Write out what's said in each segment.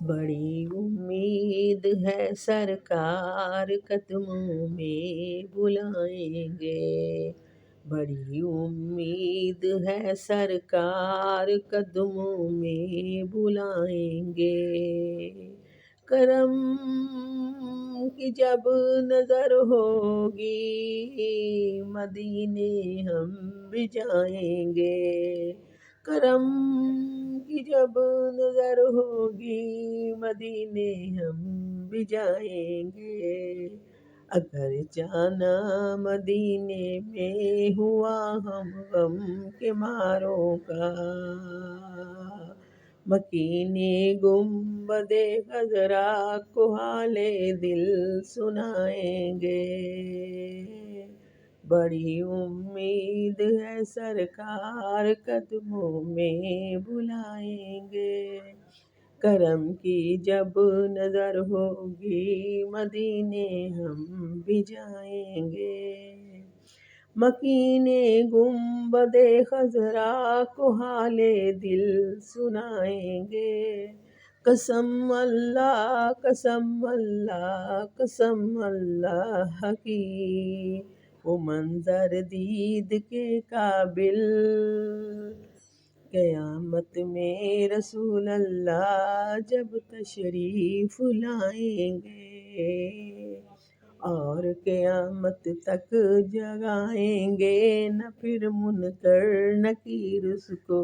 بڑی امید ہے سرکار قدموں میں بلائیں گے، بڑی امید ہے سرکار قدموں میں بلائیں گے۔ کرم کی جب نظر ہوگی مدینے ہم بھی جائیں گے، کرم کی جب نظر ہوگی مدینے ہم بھی جائیں گے۔ اگر جانا مدینے میں ہوا ہم غم کے ماروں کا، مکین گنبد خضرا کو حال دل سنائیں گے۔ بڑی امید ہے سرکار قدموں میں بلائیں گے، کرم کی جب نظر ہوگی مدینے ہم بھی جائیں گے۔ مکین گنبد خضرا کو حال دل سنائیں گے۔ قسم اللہ قسم اللہ قسم اللہ کی، وہ منظر دید کے قابل قیامت میں رسول اللہ جب تشریف لائیں گے، اور قیامت تک جگائیں گے نہ پھر منکر نکیر اس کو،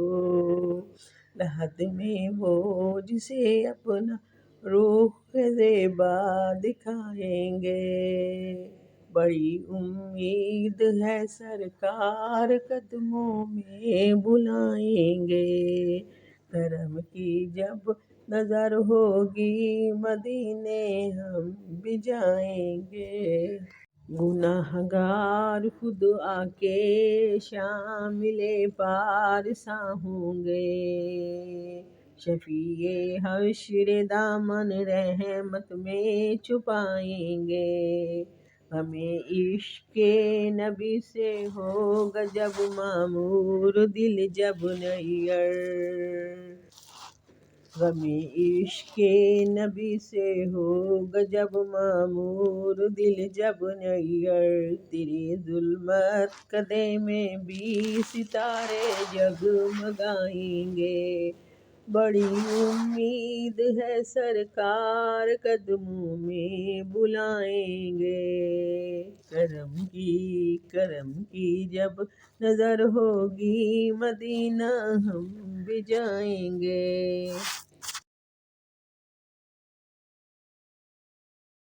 لحد میں وہ جسے اپنا روح زیبا دکھائیں گے۔ بڑی امید ہے سرکار قدموں میں بلائیں گے، کرم کی جب نظر ہوگی مدینے ہم بھی جائیں گے۔ گناہگار خود آ کے شامل پارساں ہوں گے، شفیع حشر دامن رحمت میں چھپائیں گے۔ ہمیں عشق نبی سے ہوگا جب معمور دل جب نیر، غمِ عشق نبی سے ہوگا جب معمور دل جب نیر، تیری ظلمت کدے میں بھی ستارے جگمگائیں گے۔ بڑی امید ہے سرکار قدموں میں بلائیں گے، کرم کی جب نظر ہوگی مدینہ ہم بھی جائیں گے۔